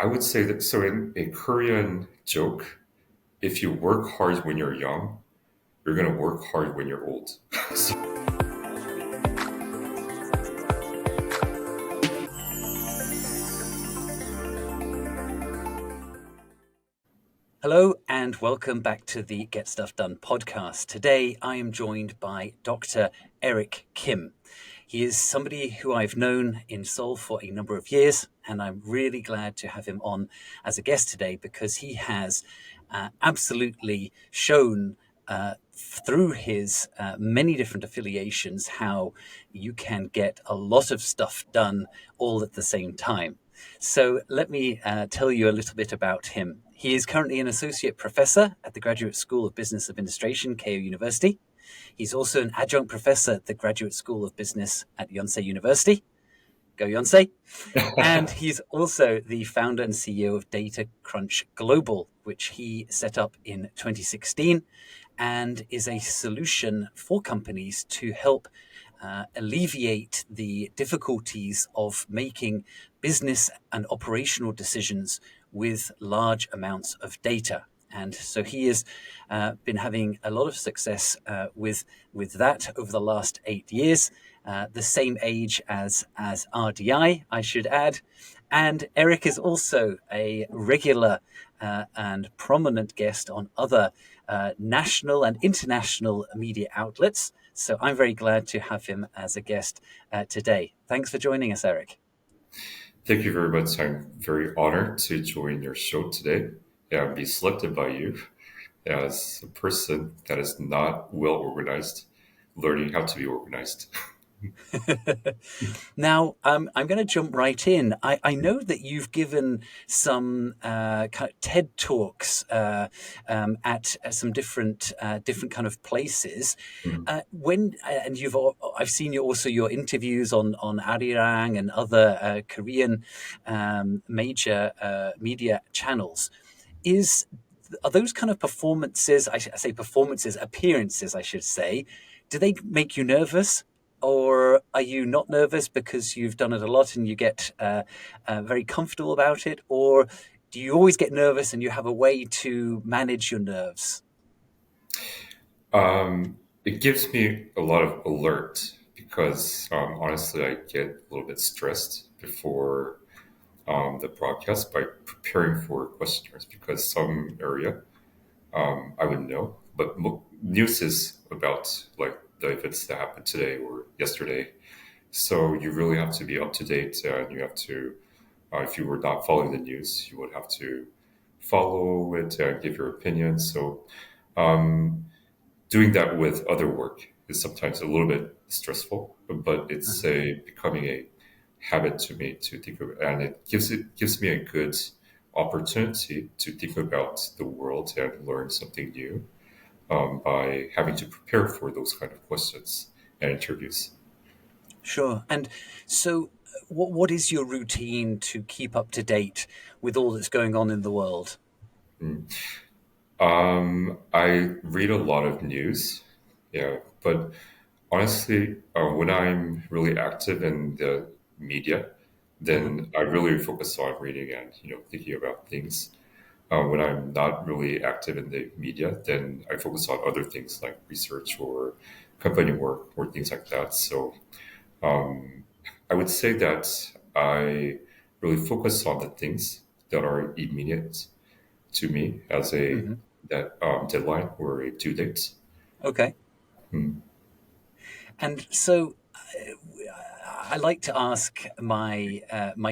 I would say that so in a Korean joke, if you work hard when you're young, you're gonna work hard when you're old. So, Hello and welcome back to the Get Stuff Done podcast. Today I am joined by Dr. Eric Kim. He is somebody who I've known in Seoul for a number of years, and I'm really glad to have him on as a guest today because he has absolutely shown through his many different affiliations how you can get a lot of stuff done all at the same time. So let me tell you a little bit about him. He is currently an associate professor at the Graduate School of Business Administration, Keio University. He's also an adjunct professor at the Graduate School of Business at Yonsei University. Go Yonsei. And he's also the founder and CEO of Datacrunch Global, which he set up in 2016 and is a solution for companies to help alleviate the difficulties of making business and operational decisions with large amounts of data. And so he has been having a lot of success with that over the last 8 years, the same age as RDI, I should add. And Eric is also a regular and prominent guest on other national and international media outlets. So I'm very glad to have him as a guest today. Thanks for joining us, Eric. thank you very much. I'm very honored to join your show today and be selected by you as a person that is not well organized, learning how to be organized. Now, I'm going to jump right in. I know that you've given some kind of TED Talks at some different kind of places. And I've seen your interviews on Arirang and other Korean major media channels. Are those kind of performances? I say performances, appearances, I should say. Do they make you nervous? Or are you not nervous because you've done it a lot and you get very comfortable about it? Or do you always get nervous and you have a way to manage your nerves? It gives me a lot of alert because honestly, I get a little bit stressed before the broadcast by preparing for questionnaires because some area I would know, but news is about like the events that happened today or yesterday. So you really have to be up to date, and you have to, if you were not following the news, you would have to follow it and give your opinion. So um, doing that with other work is sometimes a little bit stressful, but it's a becoming a habit to me to think of, and it gives me a good opportunity to think about the world and learn something new by having to prepare for those kind of questions and interviews. Sure. And so, what is your routine to keep up to date with all that's going on in the world? I read a lot of news, yeah, but honestly, when I'm really active in the media, Hmm. then I really focus on reading and thinking about things. When I'm not really active in the media, then I focus on other things like research or company work or things like that. So I would say that I really focus on the things that are immediate to me as a Hmm. that deadline or a due date. Okay. Mm. And so, I like to ask my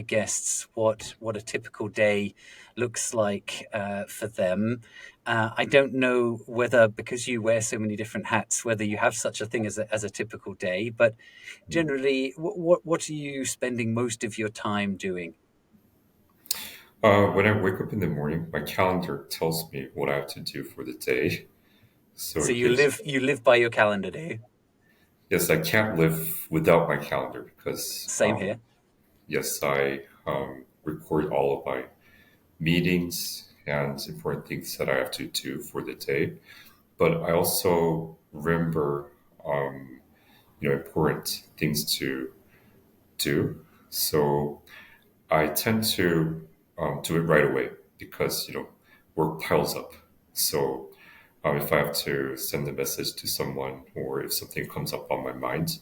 guests what a typical day looks like for them. I don't know whether, because you wear so many different hats, whether you have such a thing as a typical day. But generally, what are you spending most of your time doing? When I wake up in the morning, my calendar tells me what I have to do for the day. So So it gives, you live by your calendar, do you? yes, I can't live without my calendar because, Same here. yes, I record all of my meetings and important things that I have to do for the day. But I also remember, important things to do. So I tend to. do it right away because work piles up. So if I have to send a message to someone or if something comes up on my mind,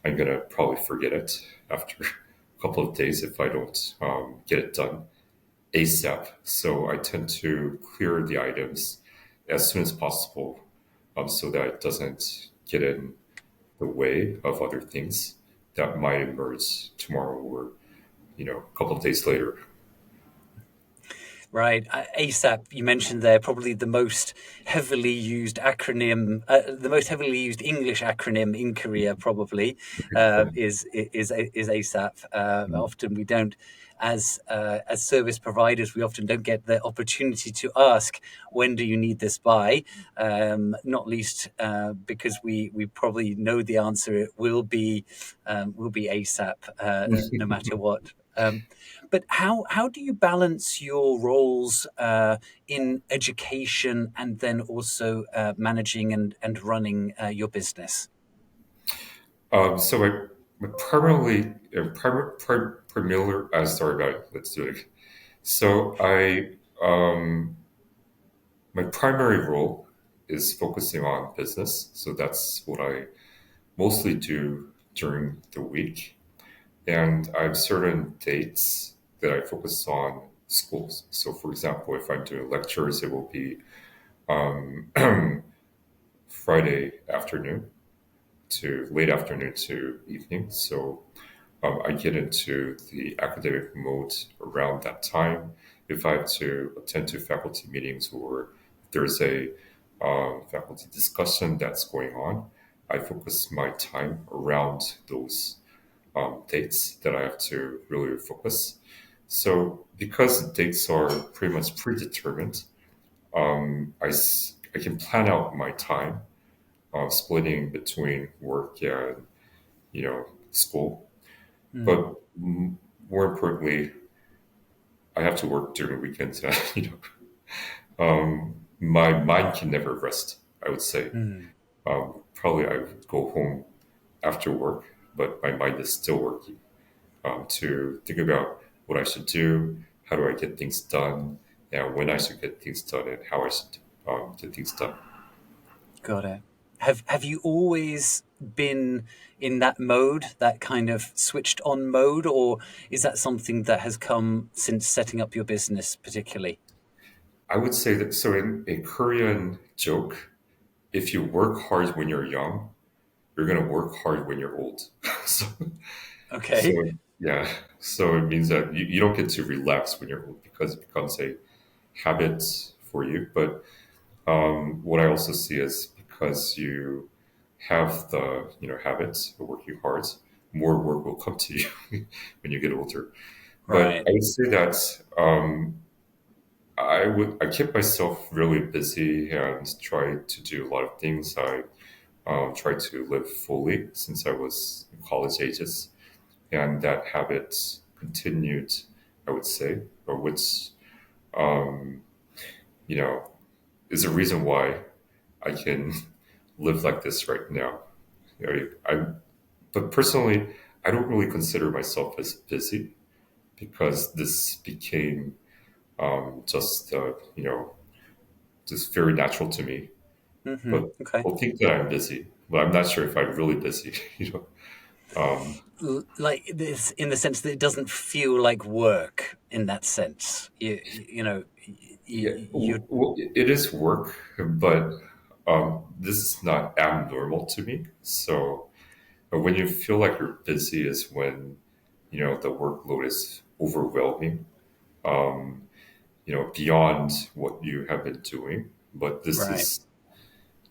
I'm gonna probably forget it after a couple of days if I don't get it done ASAP. So I tend to clear the items as soon as possible, so that it doesn't get in the way of other things that might emerge tomorrow or a couple of days later. Right. ASAP, you mentioned there, probably the most heavily used acronym, the most heavily used English acronym in Korea, probably is ASAP. Often we don't, as service providers, we often don't get the opportunity to ask, when do you need this by? Not least because we probably know the answer. It will be ASAP, no matter what. But how do you balance your roles in education and then also managing and running your business? So I primarily, sorry about it. Let's do it. So my primary role is focusing on business. So that's what I mostly do during the week. And I have certain dates that I focus on schools. So for example, if I'm doing lectures, it will be um, Friday afternoon to late afternoon to evening. So I get into the academic mode around that time. If I have to attend to faculty meetings or if there's a faculty discussion that's going on, I focus my time around those dates that I have to really focus. So because the dates are pretty much predetermined, I can plan out my time, splitting between work and school. Mm, But more importantly, I have to work during the weekends. My mind can never rest. I would say mm. probably I would go home after work, but my mind is still working to think about what I should do, how do I get things done, and when I should get things done, and how I should get things done. Got it. Have you always been in that mode, that kind of switched on mode, or is that something that has come since setting up your business, particularly? I would say that so in a Korean joke, if you work hard when you're young, you're gonna work hard when you're old. so Okay. So yeah, so it means that you don't get to relax when you're old because it becomes a habit for you. But what I also see is because you have the habits of working hard, more work will come to you when you get older. But Right. I would say that I kept myself really busy and try to do a lot of things. I tried to live fully since I was in college ages and that habit continued, I would say, or which um, you know is a reason why I can live like this right now. But personally, I don't really consider myself as busy because this became just just very natural to me. But Okay. people think that I'm busy, but I'm not sure if I'm really busy. Um, Like this, in the sense that it doesn't feel like work in that sense. You know, Yeah, you well, it is work, but this is not abnormal to me. So when you feel like you're busy is when the workload is overwhelming, beyond what you have been doing. But this right. is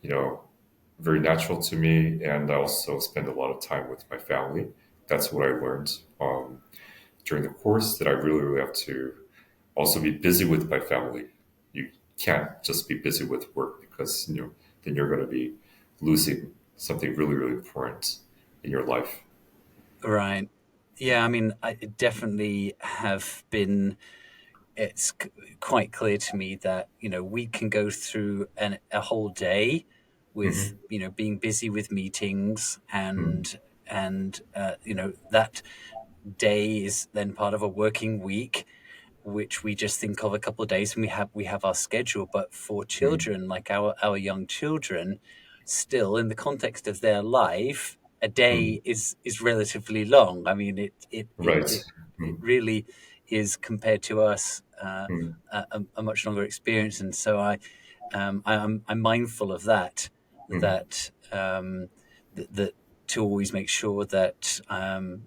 you know very natural to me, and I also spend a lot of time with my family. That's what I learned during the course that I really, really have to also be busy with my family. You can't just be busy with work because then you're going to be losing something really, really important in your life. Right. Yeah, I mean, I definitely have been. Quite clear to me that we can go through a whole day with Hmm. being busy with meetings Hmm. and that day is then part of a working week, which we just think of a couple of days, and we have our schedule. But for mm, children, like our young children, still in the context of their life, a mm. day is relatively long. I mean, Right. it Mm, really is, compared to us, mm, a much longer experience. And so I'm mindful of that, mm, that that to always make sure that I'm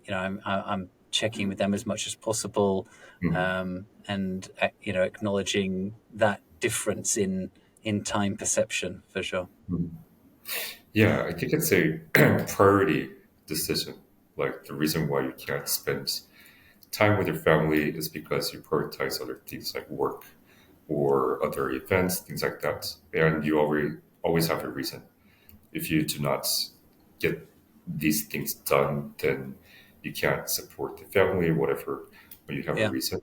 checking with them as much as possible, mm, and acknowledging that difference in time perception, for sure. mm. Yeah, I think it's a priority decision. Like the reason why you can't spend time with your family is because you prioritize other things like work or other events, things like that. And you always have a reason. If you do not get these things done, then you can't support the family, whatever, when you have a Yeah, reason.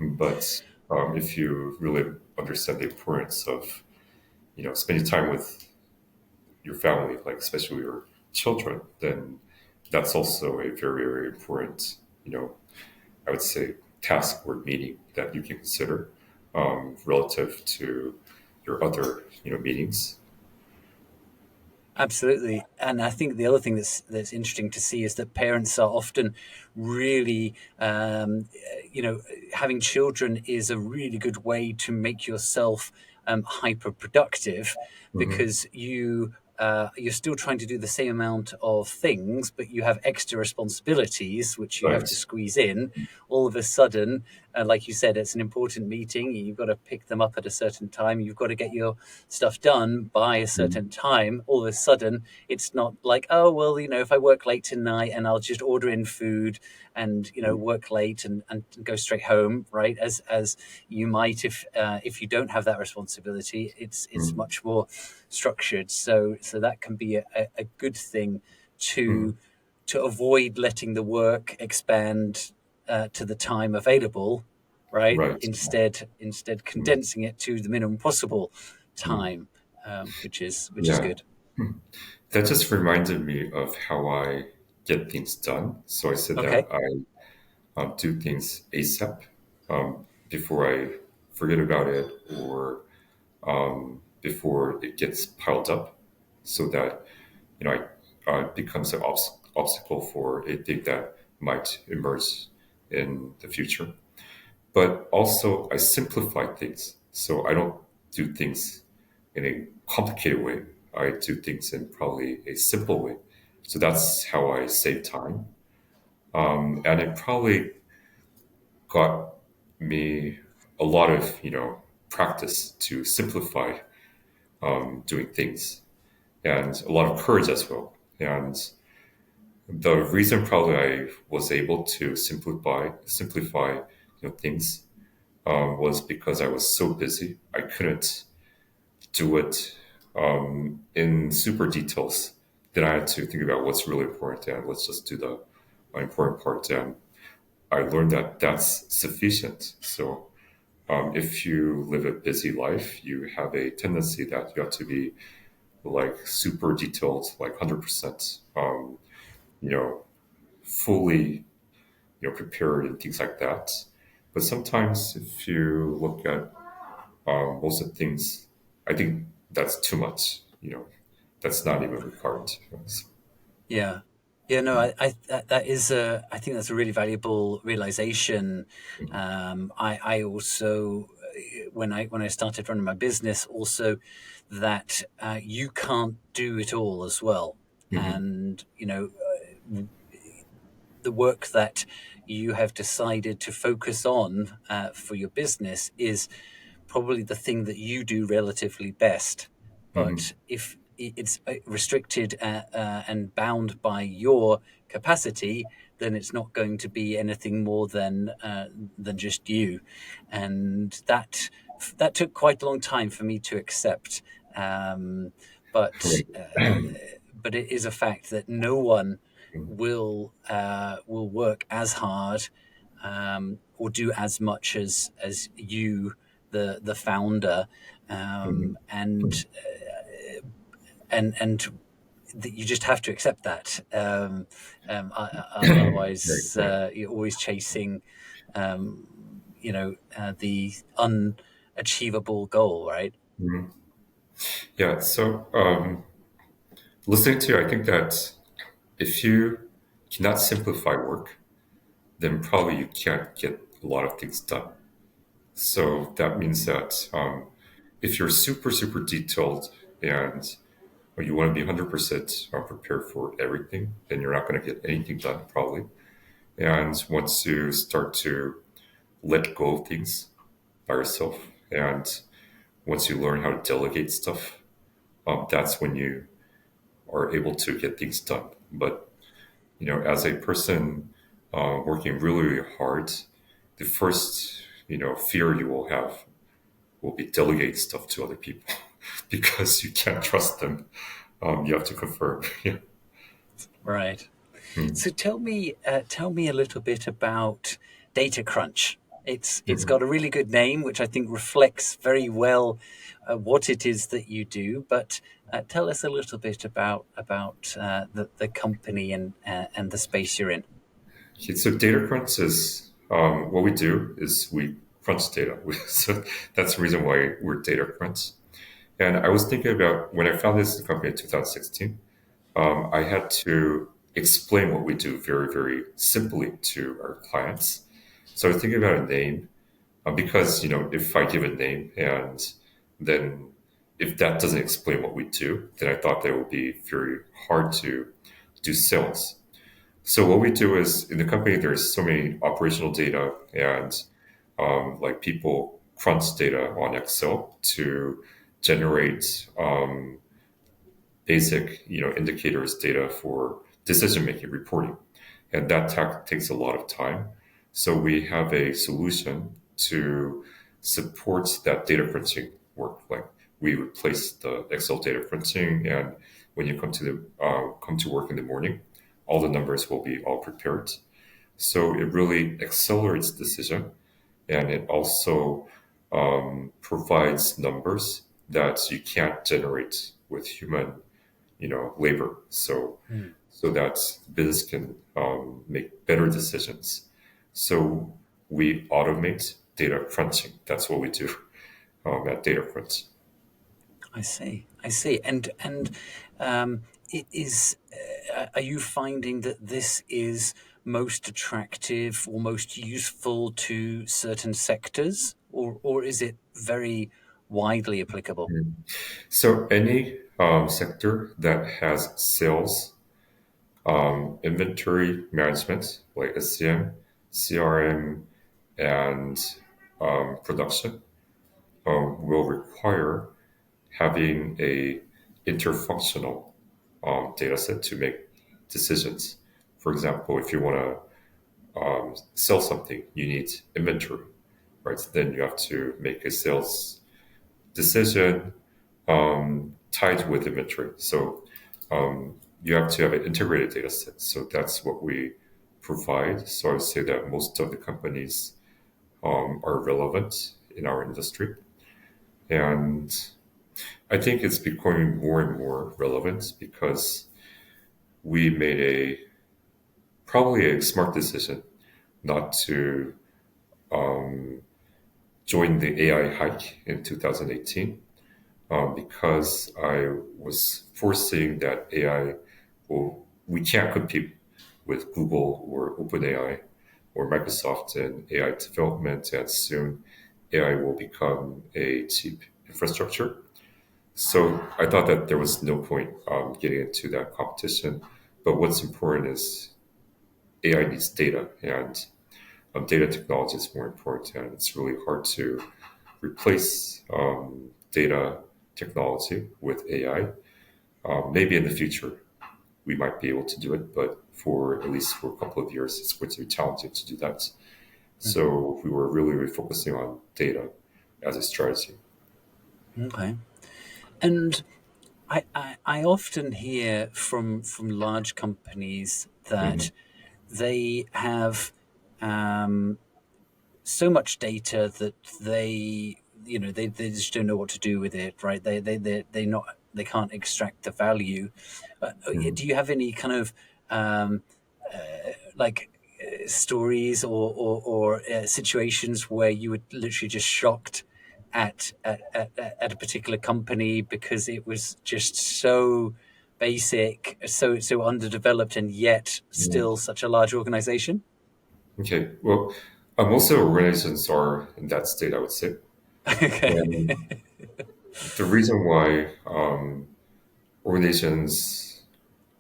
But if you really understand the importance of, spending time with your family, like especially your children, then that's also a very, very important, I would say, task or meeting that you can consider relative to your other, meetings. absolutely. And I think the other thing that's interesting to see is that parents are often really, having children is a really good way to make yourself hyper productive, Hmm. because you're still trying to do the same amount of things, but you have extra responsibilities which you have Right. to squeeze in. All of a sudden, like you said, it's an important meeting. You've got to pick them up at a certain time. You've got to get your stuff done by a Mm, certain time. All of a sudden, it's not like, oh, well, if I work late tonight and I'll just order in food and, work late and go straight home, right? As you might if you don't have that responsibility. It's mm, much more structured. So that can be a good thing mm. to to avoid letting the work expand to the time available, right? Right. Instead Mm, condensing it to the minimum possible mm. time, which is Yeah. good. Hmm. That just reminded me of how I get things done. So I said that Okay. I do things ASAP before I forget about it or before it gets piled up, so that it becomes an obstacle for a thing that might emerge in the future. But also, I simplify things, so I don't do things in a complicated way. I do things in probably a simple way. So that's how I save time, and it probably got me a lot of practice to simplify doing things and a lot of courage as well. And the reason probably I was able to simplify things was because I was so busy. I couldn't do it in super details. Then I had to think about what's really important and let's just do the important part. And I learned that that's sufficient. So if you live a busy life, you have a tendency that you have to be like super detailed, like 100%, you know, fully, prepared and things like that. But sometimes if you look at most of the things, I think that's too much. That's not even required. Yeah. Yeah, no, that is I think that's a really valuable realization. I also, when I started running my business, also that you can't do it all as well. Hmm. And the work that you have decided to focus on for your business is probably the thing that you do relatively best. Hmm. But if it's restricted and bound by your capacity, then it's not going to be anything more than just you, and that took quite a long time for me to accept. Um, but Right. but it is a fact that no one will work as hard or do as much as you, the founder, Hmm. and that you just have to accept that. Right. Otherwise, Right. you're always chasing. the unachievable goal, right? Mhm. Yeah. So listening to you, I think that if you cannot simplify work, then probably you can't get a lot of things done. So that means that if you're super, super detailed and you want to be 100% prepared for everything, then you're not going to get anything done probably. And once you start to let go of things by yourself, and once you learn how to delegate stuff, that's when you are able to get things done. But as a person working really, really hard, the first fear you will have will be delegate stuff to other people because you can't trust them. You have to confirm. Yeah. Right. Mm, So tell me a little bit about Datacrunch. It's mhm. got a really good name, which I think reflects very well what it is that you do. But tell us a little bit about the company and the space you're in. Okay, so data crunch is what we do is we crunch data. So that's the reason why we're data crunch. And I was thinking about when I founded this company in 2016, I had to explain what we do very, very simply to our clients. So I was thinking about a name because if I give a name and then if that doesn't explain what we do, then I thought that would be very hard to do sales. So what we do is in the company, there's so many operational data and like people crunch data on Excel to generate basic, indicators data for decision making reporting, and that takes a lot of time. So we have a solution to support that data crunching work. Like we replace the Excel data crunching, and when you come to work in the morning, all the numbers will be all prepared. So it really accelerates decision, and it also provides numbers that you can't generate with human labor. So that business can make better decisions. So we automate data crunching. That's what we do at Data Crunch. I see. I see. And it is. Are you finding that this is most attractive or most useful to certain sectors, or is it very widely applicable? Mm. So any sector that has sales, inventory management like SCM, CRM, and production will require having a interfunctional data set to make decisions. For example, if you want to sell something, you need inventory, right? So then you have to make a sales decision tied with inventory. So you have to have an integrated data set. So that's what we provide. So I would say that most of the companies are relevant in our industry. And I think it's becoming more and more relevant because we made probably a smart decision not to join the AI hike in 2018 because I was foreseeing that we can't compete with Google or OpenAI or Microsoft in AI development, and soon AI will become a cheap infrastructure. So I thought that there was no point getting into that competition. But what's important is AI needs data, and data technology is more important. And it's really hard to replace data technology with AI. Maybe in the future we might be able to do it, but for at least for a couple of years, it's going to be challenging to do that. Mhm. So we were really, really focusing on data as a strategy. Okay. And I often hear from large companies Mhm. that they have um, so much data that they just don't know what to do with it, right? They can't extract the value. Mhm. Do you have any kind of um, like stories or situations where you were literally just shocked at a particular company because it was just so basic, so underdeveloped, and yet still Mm. such a large organization? Okay. Well, most of the organizations are in that state, I would say. And Okay. the reason why organizations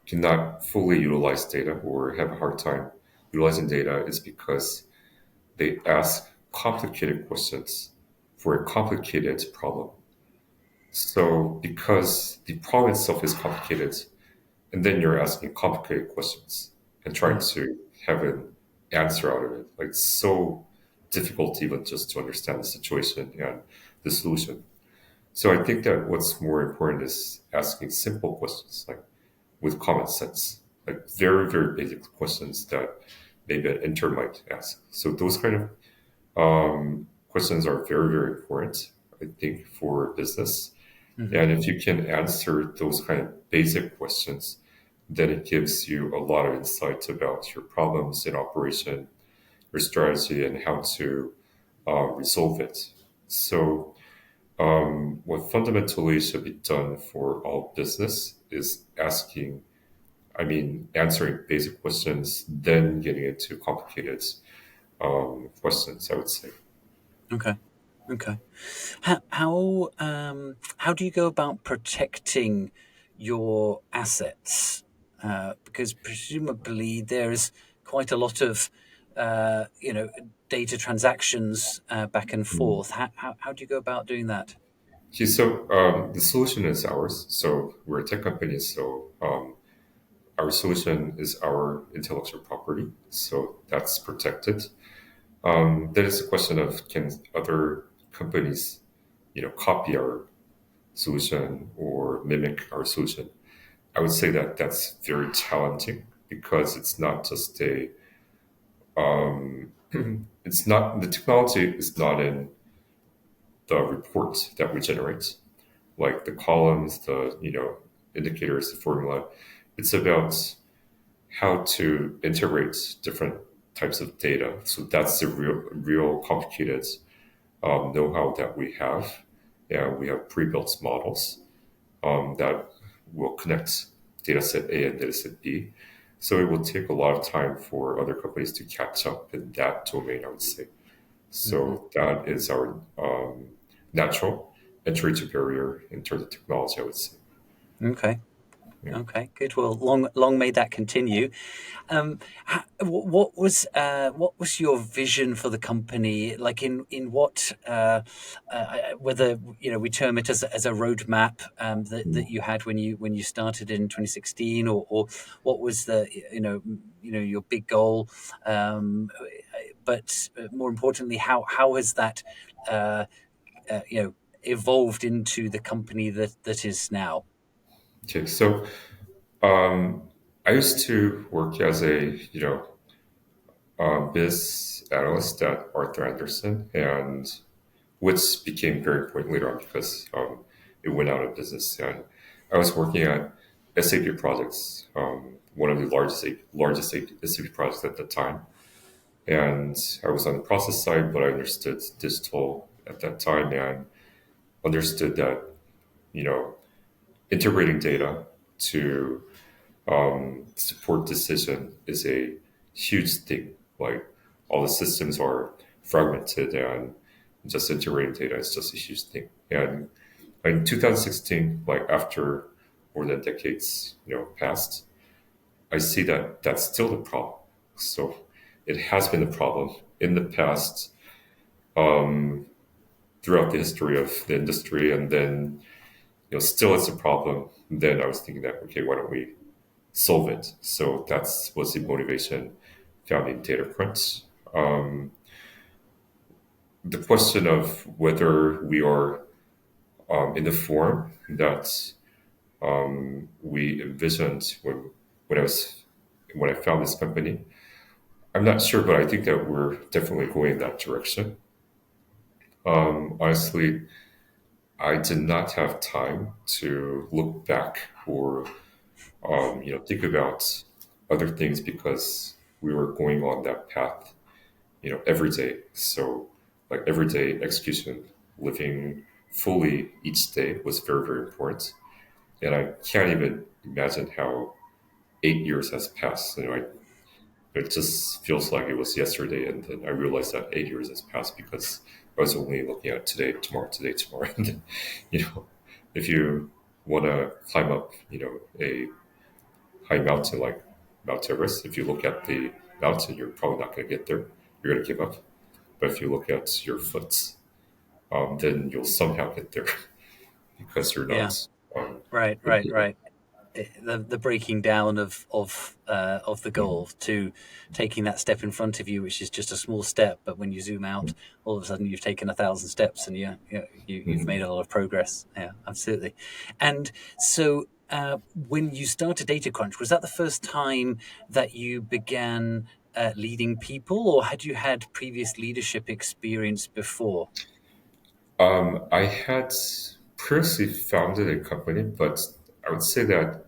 cannot fully utilize data or have a hard time utilizing data is because they ask complicated questions for a complicated problem. So, because the problem itself is complicated, and then you're asking complicated questions and trying Mm, to have an answer out of it, like so difficult even just to understand the situation and the solution. So, I think that what's more important is asking simple questions, like with common sense, like very, very basic questions that maybe an intern might ask. So, those kind of questions are very, very important, I think, for business. mhm, And if you can answer those kind of basic questions, then it gives you a lot of insight about your problems in operation, your strategy, and how to resolve it. So, what fundamentally should be done for all business is answering basic questions, then getting into complicated questions, I would say. okay. Okay. How do you go about protecting your assets? Because presumably there's quite a lot of you know, data transactions back and forth. How do you go about doing that? Okay, so the solution is ours. So we're a tech company. So our solution is our intellectual property. So that's protected. Then it's a question of can other companies, copy our solution or mimic our solution. I would say that that's very challenging because it's not just it's not, the technology is not in the report that we generate, like the columns, the indicators, the formula. It's about how to integrate different types of data. So that's the real complicated know-how that we have. And we have pre-built models that will connect dataset A and dataset B. So it will take a lot of time for other companies to catch up in that domain, I would say. Hmm. So that is our natural entry to barrier in terms of technology, I would say. Okay. Yeah. Okay. Good. Well, long may that continue. What was your vision for the company? Like in what whether we term it as a roadmap that you had when you started in 2016, or what was the your big goal? But more importantly, how has that uh, evolved into the company that is now? Okay. So um, I used to work as a biz analyst at Arthur Anderson, and which became very important later on because it went out of business. And I was working at SAP projects, one of the largest SAP projects at the time. And I was on the process side, but I understood digital at that time and understood that you know integrating data to support decision is a huge thing. Like all the systems are fragmented and just integrating data is just a huge thing. And in 2016, like after more than decades, passed, I see that that's still the problem. So it has been a problem in the past, throughout the history of the industry, and then still it's a problem. Then I was thinking that okay, why don't we solve it? So that's was the motivation found in Datacrunch. Um, the question of whether we are in the form that we envisioned when I was when I found this company. I'm not sure, but I think that we're definitely going in that direction. Honestly, I did not have time to look back or think about other things because we were going on that path, every day. So like everyday execution, living fully each day was very, very important. And I can't even imagine how 8 years has passed. It just feels like it was yesterday. And then I realized that 8 years has passed because I was only looking at today, tomorrow. And then, you know, if you want to climb up, a high mountain like Mount Everest, if you look at the mountain, you're probably not going to get there. You're going to give up. But if you look at your foot, then you'll somehow get there because you're Yeah. not. Right. Going to Right. give up. Right. The breaking down of the Mhm, goal to taking that step in front of you, which is just a small step, but when you zoom out, all of a sudden you've taken 1,000 steps, and you've mhm. made a lot of progress. Yeah, absolutely. And so, when you started Datacrunch, was that the first time that you began leading people, or had you had previous leadership experience before? I had previously founded a company, but I would say that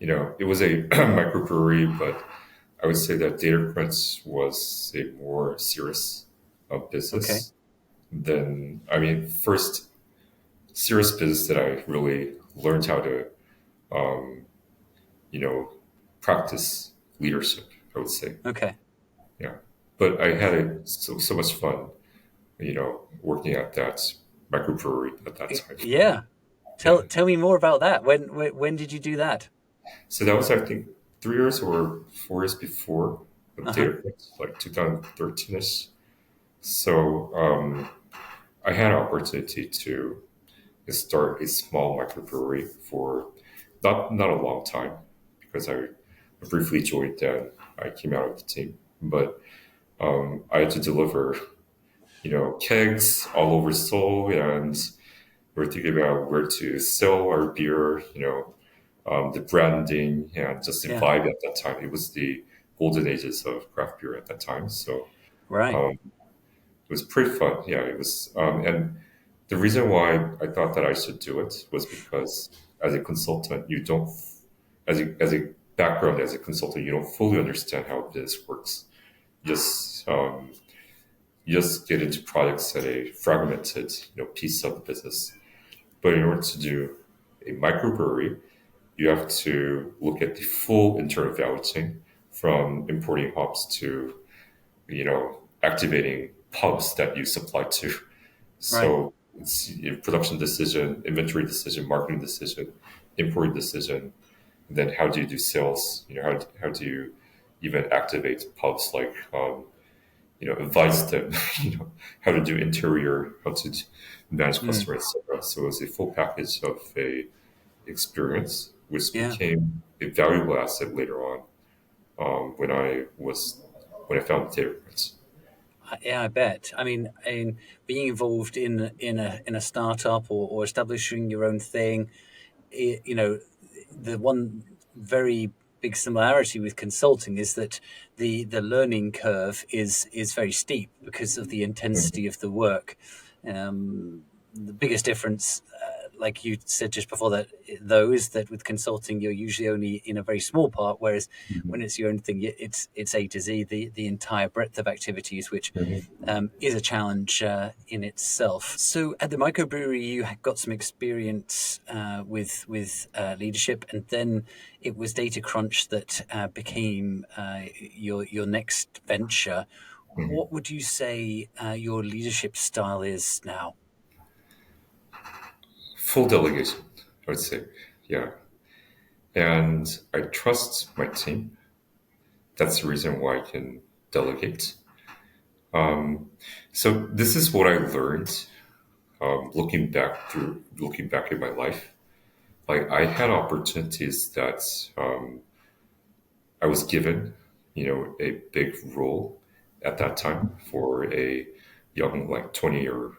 it was a microbrewery, but I would say that Datacrunch was a more serious Okay. business than, I mean, first serious business that I really learned how to, um, you know, practice leadership, I would say. Okay. Yeah. But I had so much fun, working at that microbrewery at that time. Yeah. Yeah. Tell me more about that. When did you do that? So that was, I think, 3 years or 4 years before the Uh huh. data points, like 2013ish. So I had an opportunity to start a small microbrewery for not a long time because I briefly joined and I came out of the team. But I had to deliver, kegs all over Seoul, and we're thinking about where to sell our beer, the branding and just the Yeah. vibe at that time. It was the golden ages of craft beer at that time. So Right. it was pretty fun. Yeah, it was. And the reason why I thought that I should do it was because as a consultant, you don't, as a background as a consultant, you don't fully understand how this works. Just you just get into products at a fragmented, piece of the business. But in order to do a microbrewery, you have to look at the full internal value chain from importing hops to, activating pubs that you supply to. Right. So it's production decision, inventory decision, marketing decision, importing decision. And then how do you do sales? How do you even activate pubs like, advise them, how to do interior, how to manage Mm. customers, etc. So it was a full package of a experience, which Yeah. became a valuable asset later on when I found the data points. Yeah, I bet. I mean, being involved in a startup or establishing your own thing, the one very big similarity with consulting is that the learning curve is very steep because of the intensity of the work. The biggest difference, like you said just before that, though, is that with consulting you're usually only in a very small part, whereas when it's your own thing, it's A to Z, the entire breadth of activities, which Mhm. is a challenge in itself. So at the microbrewery, you had got some experience with leadership, and then it was Datacrunch that became your next venture. Mhm. What would you say your leadership style is now? Full delegation, I would say. Yeah. And I trust my team. That's the reason why I can delegate. Um, so this is what I learned looking back in my life. Like I had opportunities that I was given, a big role at that time for a young, like 20 or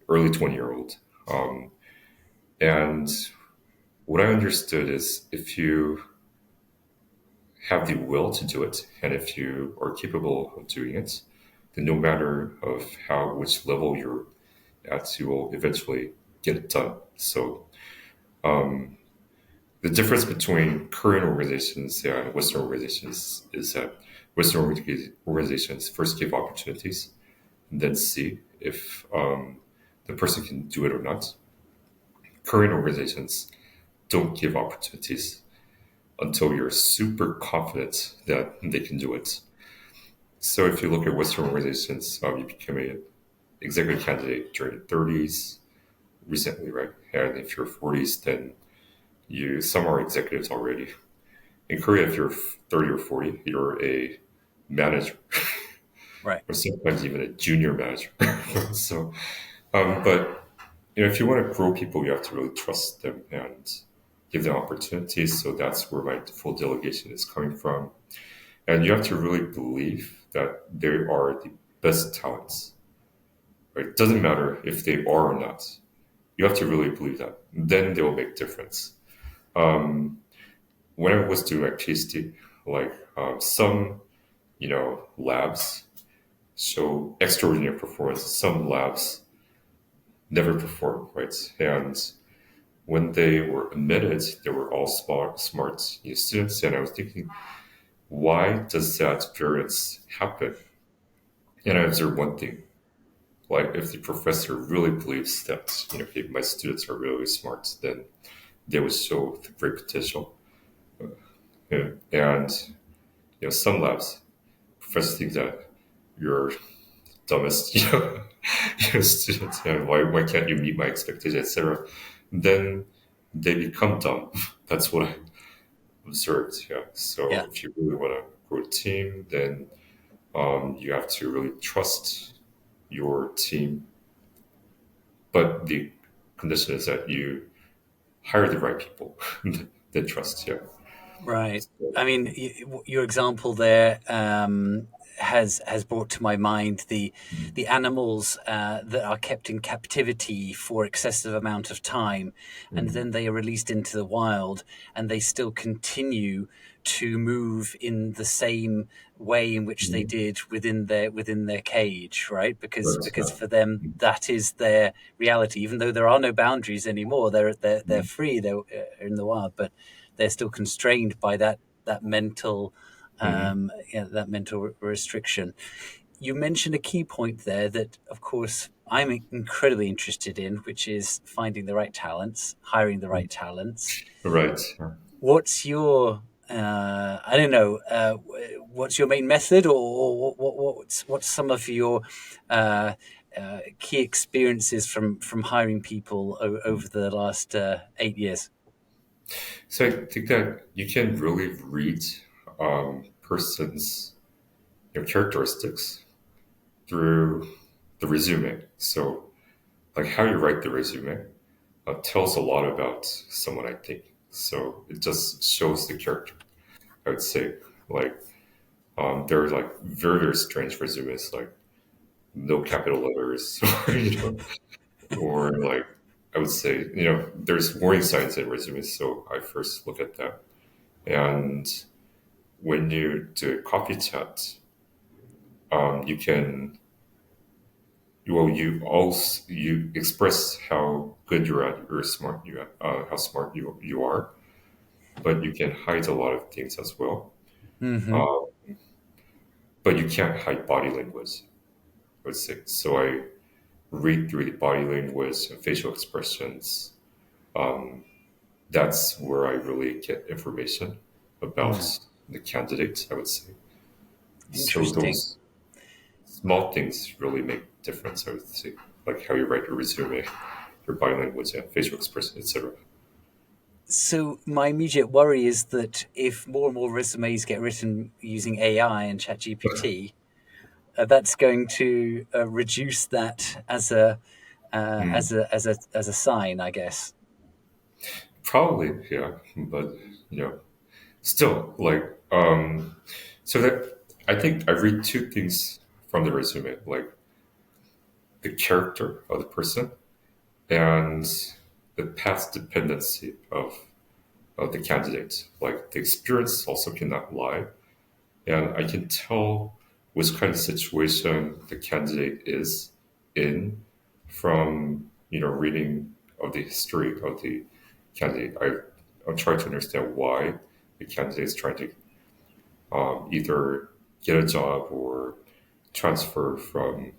early 20-year-old. Um, and what I understood is if you have the will to do it, and if you are capable of doing it, then no matter of which level you're at, you will eventually get it done. So the difference between Korean organizations and Western organizations is that Western organizations first give opportunities and then see if the person can do it or not. Current organizations don't give opportunities until you're super confident that they can do it. So if you look at Western organizations, you became an executive candidate during your 30s recently, right? And if you're 40s, then some are executives already. In Korea, if you're 30 or 40, you're a manager, Right. or sometimes even a junior manager. So, but if you want to grow people, you have to really trust them and give them opportunities. So that's where my full delegation is coming from. And you have to really believe that they are the best talents. Right? It doesn't matter if they are or not. You have to really believe that. Then they will make difference. Um, when I was doing my PhD, like some, labs show extraordinary performance. Some labs never perform, right? And when they were admitted, they were all smart students. And I was thinking, why does that variance happen? And I observed one thing. Like if the professor really believes that, okay, my students are really smart, then they would show great potential. And some labs, professors think that you're dumbest, students, and why can't you meet my expectations, etc. Then they become dumb. That's what I observed. Yeah. Yeah. So if you really want to grow a team, then you have to really trust your team. But the condition is that you hire the right people, then trust. Yeah. Right. So, I mean, your example there has brought to my mind the animals that are kept in captivity for excessive amount of time, and mm, then they are released into the wild, and they still continue to move in the same way in which they mm, did within their cage, right? Because right. because Yeah. for them that is their reality. Even though there are no boundaries anymore, they're Mm, free. They're in the wild, but they're still constrained by that mental mm, that mental restriction. You mentioned a key point there that, of course, I'm incredibly interested in, which is finding the right talents, hiring the mm. right talents. Right. Yeah. What's your I don't know. What's your main method, or what's some of your key experiences from hiring people over the last 8 years? So I think that you can really read persons' characteristics through the resume. So, like how you write the resume tells a lot about someone, I think. So it just shows the character. I would say, like, there are like very very strange resumes, like no capital letters, or like I would say, there's warning signs in resumes. So I first look at that, and when you do a copy chat, you can you express how good you're at, or smart how smart you are, but you can hide a lot of things as well. Hmm. Uh, but you can't hide body language. I would say so. I read through the body language and facial expressions. Um, that's where I really get information about Yeah. the candidate. I would say so. Interesting. Those small things really make difference. I would say, like how you write your resume, your body language, and facial expression, etc. So my immediate worry is that if more and more resumes get written using AI and ChatGPT, that's going to reduce that Mm, as a sign, I guess. probably, yeah, but you know, still, like, so that I think I read two things from the resume, like the character of the person and the past dependency of the candidate. Like the experience also cannot lie, and I can tell which kind of situation the candidate is in from reading of the history of the candidate. I'm trying to understand why the candidate is trying to either get a job or transfer from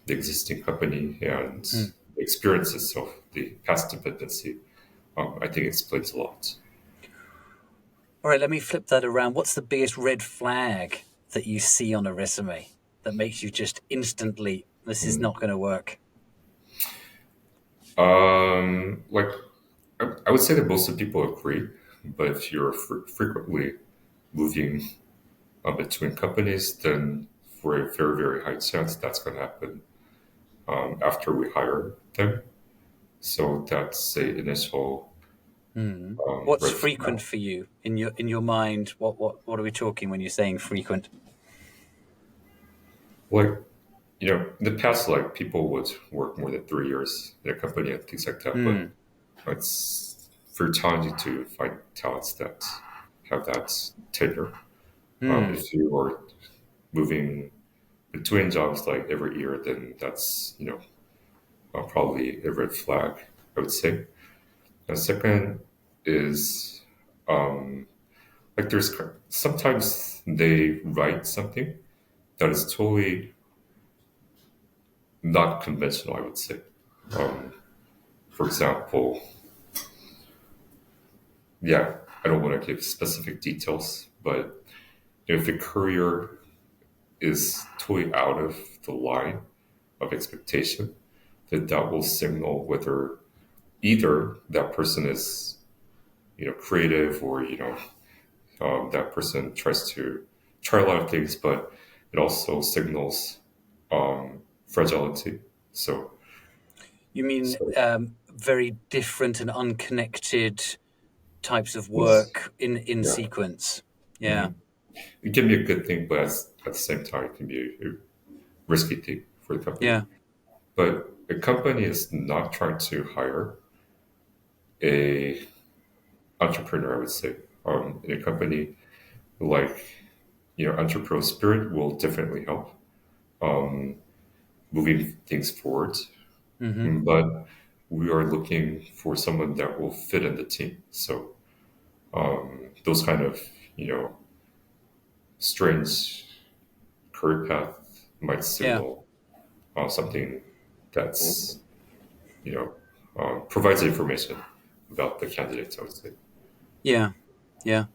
the existing company and Mm. the experiences of the past dependency, I think explains a lot. All right, let me flip that around. What's the biggest red flag that you see on a resume that makes you just instantly, this is Mm. not going to work? Like I would say that most of the people agree, but if you're frequently moving between companies, then for a very, very high chance that's going to happen after we hire them. So that's a initial Mm. What's red flag. frequent for you in your mind? What are we talking when you're saying frequent? Like, in the past, like people would work more than 3 years in a company and things like that, but Mm. it's very challenging to find talents that have that tenure. Mm. If you are moving between jobs like every year, then that's probably a red flag, I would say. And second is like there's sometimes they write something that is totally not conventional, I would say. Um, for example, yeah, I don't want to give specific details, but if the career is totally out of the line of expectation, then that will signal whether either that person is creative, or that person tries to try a lot of things, but it also signals fragility. So, You mean so very different and unconnected types of yes, work in yeah. sequence? Yeah, Hmm. It can be a good thing, but at the same time, it can be a risky thing for the company. yeah. But a company is not trying to hire a entrepreneur, I would say. In a company, like entrepreneurial spirit will definitely help moving things forward. Mm-hmm. But we are looking for someone that will fit in the team. So those kind of you know strange career path might Yeah, signal something that's provides information about the candidates, I would say. yeah, yeah.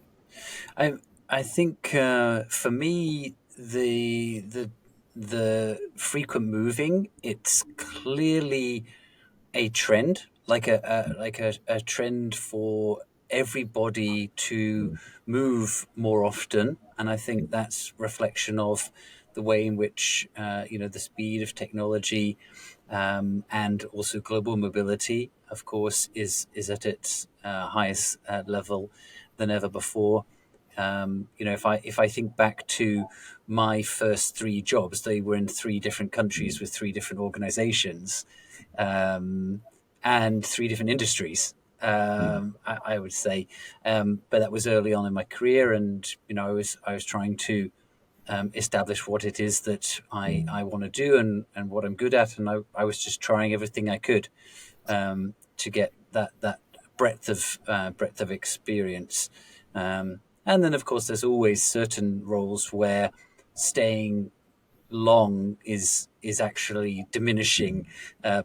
I I think for me the frequent moving, it's clearly a trend, like a trend for everybody to move more often, and I think that's reflection of the way in which the speed of technology and also global mobility, of course, is at its highest level than ever before. If I think back to my first three jobs, they were in three different countries with three different organizations, and three different industries. I would say, but that was early on in my career, and I was trying to establish what it is that I want to do and what I'm good at, and I was just trying everything I could to get that breadth of experience. And then, of course, there's always certain roles where staying long is actually diminishing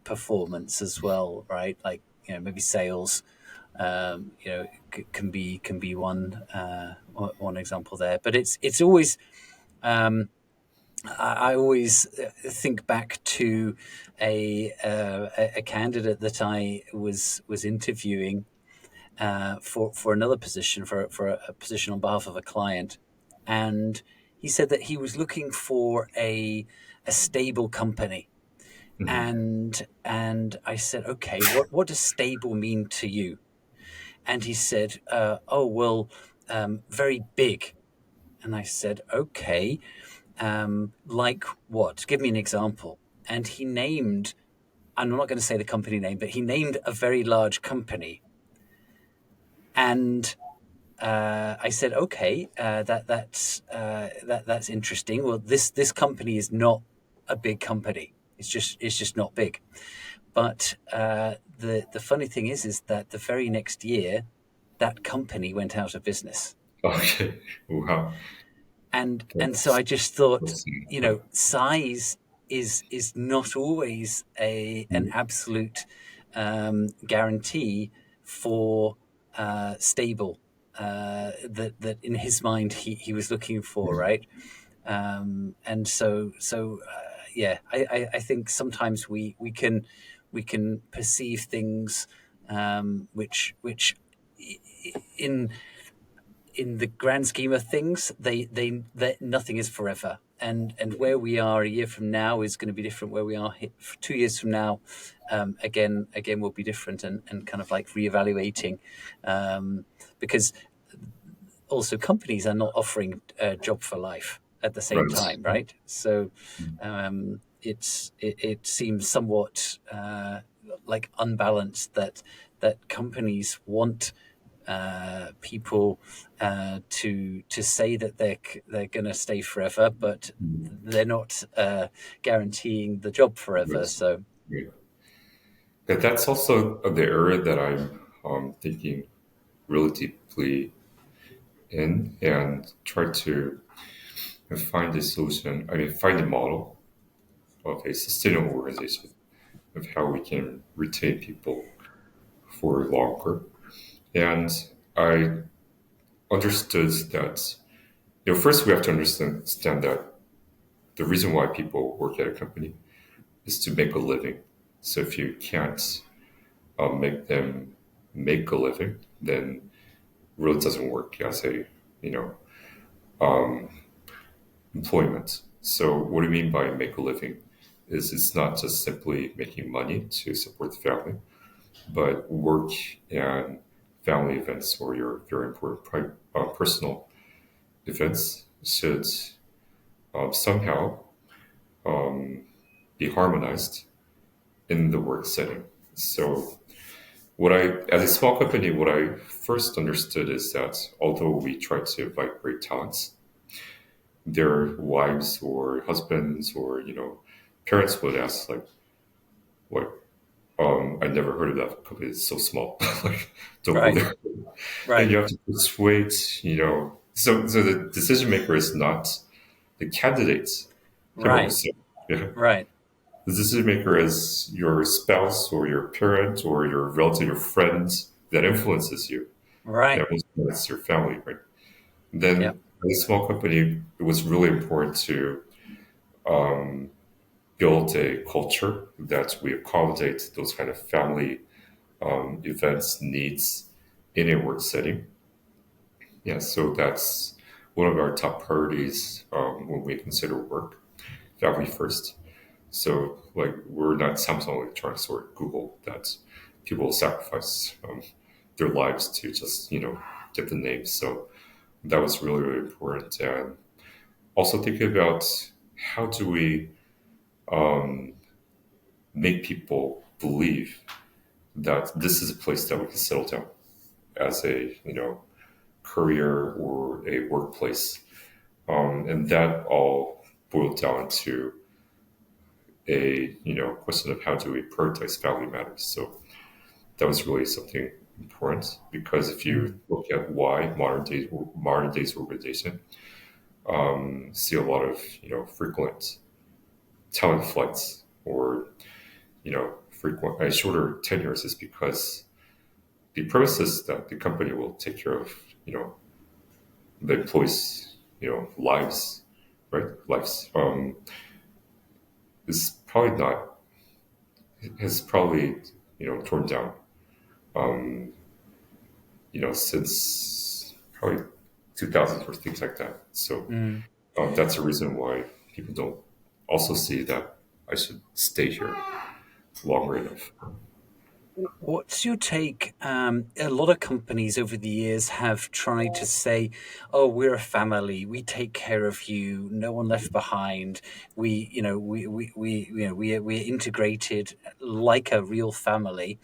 performance as well, right? Like maybe sales, can be one example there. But it's always I always think back to a candidate that I was interviewing for another position, for a position on behalf of a client, and he said that he was looking for a stable company. Mhm. And I said, okay, what does stable mean to you? And he said, oh well, very big. And I said, okay, like what? Give me an example. And he named, I'm not going to say the company name, but he named a very large company. And I said, okay, that's interesting. Well, this company is not a big company. It's just not big. But the funny thing is that the very next year, that company went out of business. Okay. Wow. And so That's I just thought, mostly, right. size is not always a an Mm, absolute guarantee for stable that in his mind he was looking for, mm, right? And yeah, I think sometimes we can perceive things which in in the grand scheme of things, they nothing is forever. And where we are a year from now is going to be different. Where we are 2 years from now, again will be different, and kind of like reevaluating, because also companies are not offering a job for life at the same right. time, right? So Mm, it seems somewhat like unbalanced that companies want people to say that they're going to stay forever, but mm, they're not guaranteeing the job forever. right. So Yeah. But that's also the area that I'm thinking really deeply in and try to find a solution. I mean, find a model of a sustainable organization of how we can retain people for longer. And I understood that, first we have to understand that the reason why people work at a company is to make a living. So if you can't make them make a living, then it really doesn't work as a, you know, employment. So what do you mean by make a living? Is it's not just simply making money to support the family, but work and family events or your very important personal events should somehow be harmonized in the work setting. So as a small company, what I first understood is that although we try to invite great talents, their wives or husbands or parents would ask like, "What? I never heard of that company. It's so small. Like, don't go right, there." And right, you have to persuade. So the decision maker is not the candidate. How about right, yourself? Yeah. right, The decision maker is your spouse or your parent or your relative, your friend that influences you. right. That influences your family, right? Yeah. Then as a small company, it was really important to build a culture that we accommodate those kind of family events needs in a work setting. Yeah, so that's one of our top priorities when we consider work, family first. So, like, we're not Samsung Electronics or Google that people sacrifice their lives to just, get the name. So that was really, really important. And also thinking about how do we make people believe that this is a place that we can settle down as a, career or a workplace. And that all boiled down to a, question of how do we prioritize family matters. So that was really something important because if you Mm. look at why modern days organization see a lot of frequent talent flights or frequent shorter tenures is because the premise is that the company will take care of the employees lives, right, lives is probably not has probably torn down since probably 2000s or things like that. So Mm. that's a reason why people don't also see that I should stay here longer enough. What's your take? A lot of companies over the years have tried to say, "Oh, we're a family. We take care of you. No one left behind. We're integrated like a real family."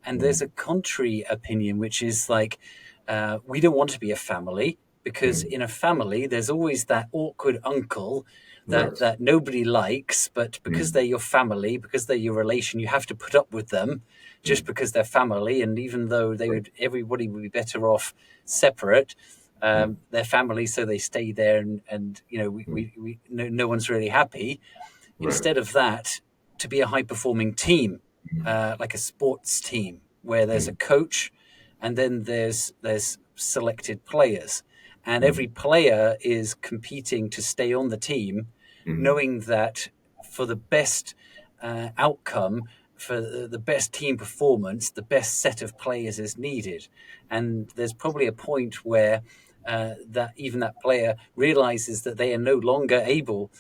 And there's Mm, a contrary opinion, which is like, we don't want to be a family because mm, in a family there's always that awkward uncle that right. that nobody likes, but because Mm, they're your family, because they're your relation, you have to put up with them just mm, because they're family. And even though right. everybody would be better off separate, their family, so they stay there, and no one's really happy. Right. Instead of that, to be a high performing team, like a sports team, where there's a Mm, coach, and then there's selected players, and every mm, player is competing to stay on the team, mm, knowing that for the best outcome, for the best team performance, the best set of players is needed. And there's probably a point where that even that player realizes that they are no longer able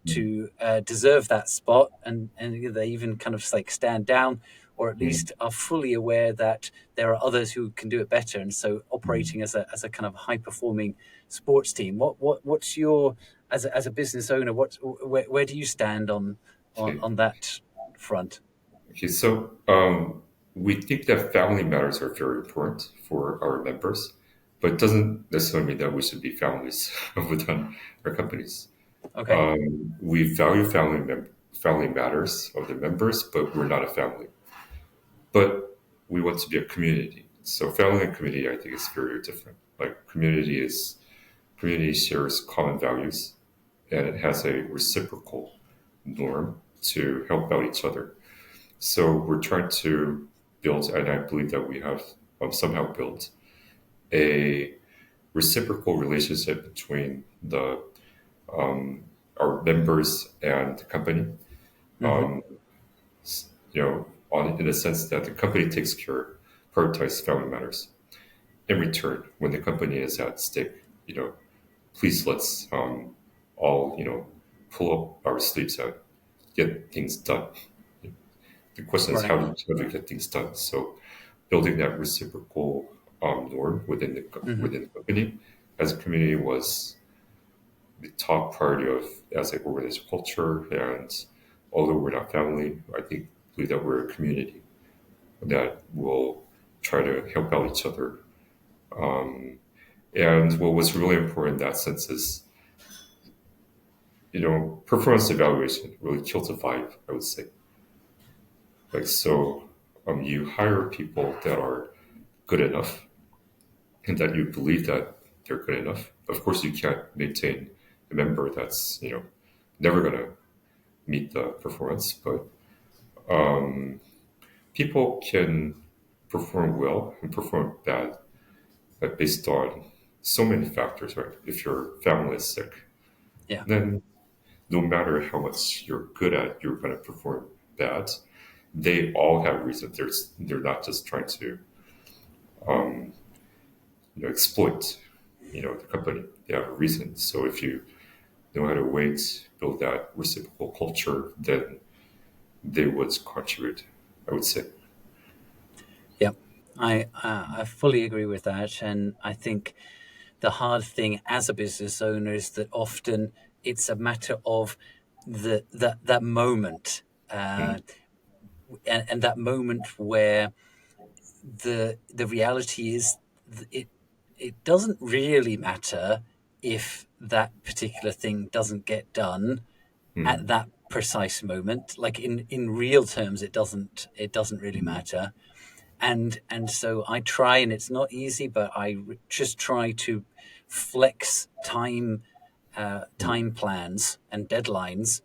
mm, to deserve that spot, and they even kind of like stand down, or at mm, least are fully aware that there are others who can do it better. And so, mm. operating as a kind of high performing sports team, what's your as a business owner? Where do you stand Okay. on that front? Okay. So we think that family matters are very important for our members, but it doesn't necessarily mean that we should be families within our companies. Okay. We value family matters of the members, but we're not a family. But we want to be a community. So family and community, I think, is very different. Like community shares common values, and it has a reciprocal norm to help out each other. So we're trying to build, and I believe that we have somehow built a reciprocal relationship between the our members and the company. Mm-hmm. In the sense that the company takes care, prioritize family matters. In return, when the company is at stake, please let's all pull up our sleeves and get things done. The question is Right. how do we get things done? So building that reciprocal norm Mm-hmm. within the company as a community was the top priority of as an organization culture. And although we're not family, I think believe that we're a community that will try to help out each other. And what was really important in that sense is, performance evaluation really kills the vibe, I would say. Like, so you hire people that are good enough and that you believe that they're good enough. Of course, you can't maintain a member that's, never going to meet the performance, but people can perform well and perform bad based on so many factors, right? If your family is sick, Yeah. then no matter how much you're good at, you're going to perform bad. They all have reasons. They're not just trying to exploit the company. They have a reason. So if you know how to wait, build that reciprocal culture, then they would contribute, I would say. Yeah. I fully agree with that, and I think the hard thing as a business owner is that often it's a matter of that moment, Mm, and that moment where the reality is it doesn't really matter if that particular thing doesn't get done at mm, that precise moment. Like in real terms, it doesn't really mm, matter. And so I try, and it's not easy, but just try to flex time plans and deadlines mm,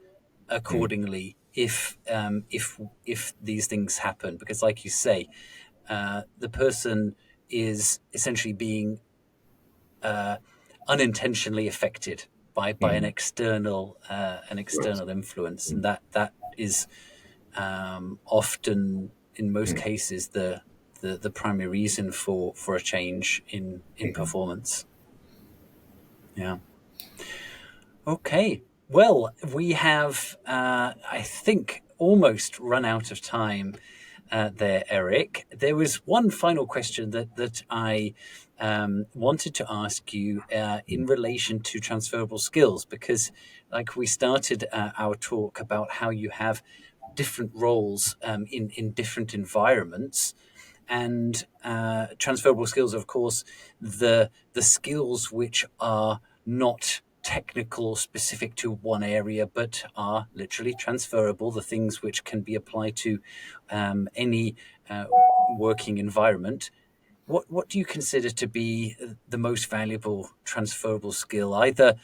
accordingly if these things happen, because like you say, the person is essentially being unintentionally affected by mm. an Right. external influence, and Mm, that is often, in most mm, cases, the primary reason for a change in mhm. performance. Yeah. Okay. Well, we have, I think, almost run out of time there, Eric. There was one final question that I wanted to ask you in relation to transferable skills, because, like, we started our talk about how you have different roles in different environments, and transferable skills, of course, the skills which are not technical or specific to one area, but are literally transferable, the things which can be applied to any working environment. what do you consider to be the most valuable transferable skill? Either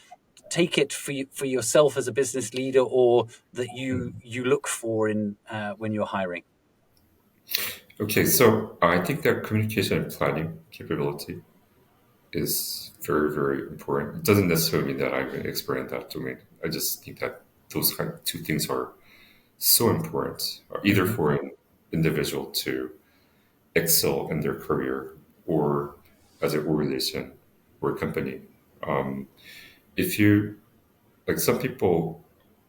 take it for yourself as a business leader, or that you look for in when you're hiring. Okay, so I think that communication and planning capability is very, very important. It doesn't necessarily mean that I'm an expert in that domain. I just think that those kind of two things are so important, either Hmm. for an individual to excel in their career or as an organization or a company. Um, if you, like some people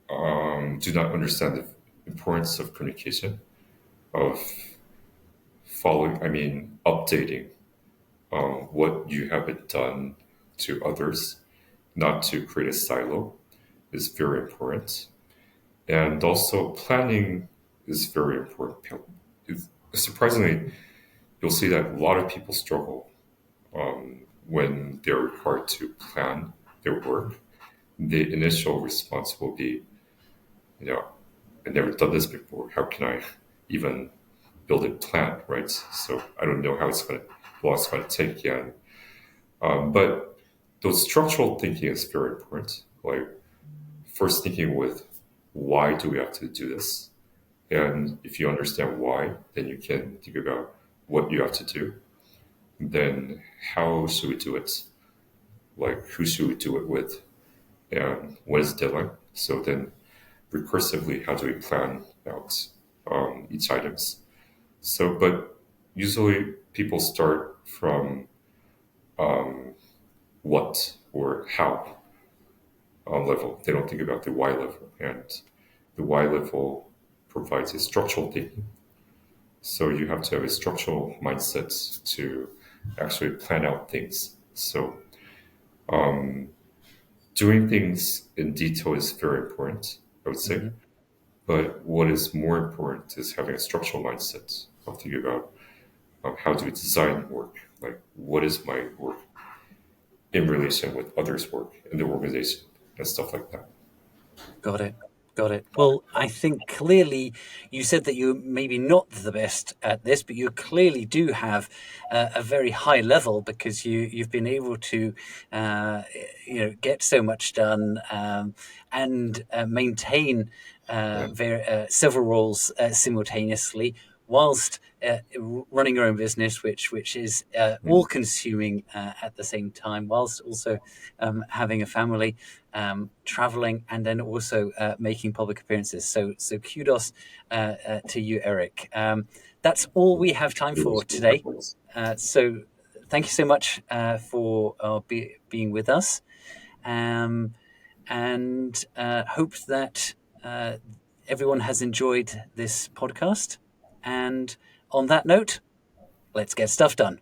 do not understand the importance of communication, of updating what you haven't done to others, not to create a silo, is very important. And also, planning is very important. Surprisingly, you'll see that a lot of people struggle when they're required to plan their work. The initial response will be, you know, I've never done this before. How can I even build a plan, right? So I don't know how long it's going to take yet. But those structural thinking is very important. Like first thinking with why do we have to do this? And if you understand why, then you can think about what you have to do. Then how should we do it? Like who should we do it with? And what is the deadline? So then recursively, how do we plan out each items? So, but usually people start from what or how level. They don't think about the why level, and the why level provides a structural thinking. So you have to have a structural mindset to actually plan out things. So doing things in detail is very important, I would say. Hmm. But what is more important is having a structural mindset of thinking about how do we design work? Like, what is my work in relation with others' work in the organization and stuff like that. Got it. Got it. Well, I think clearly you said that you're maybe not the best at this, but you clearly do have a very high level, because you've been able to, uh, get so much done, and maintain Yeah. several roles simultaneously, whilst running your own business, which is all Mm. consuming at the same time, whilst also having a family, traveling, and then also making public appearances. So kudos to you, Eric. That's all we have time for today. So thank you so much for being with us, um, and hope that uh, everyone has enjoyed this podcast. And on that note, let's get stuff done.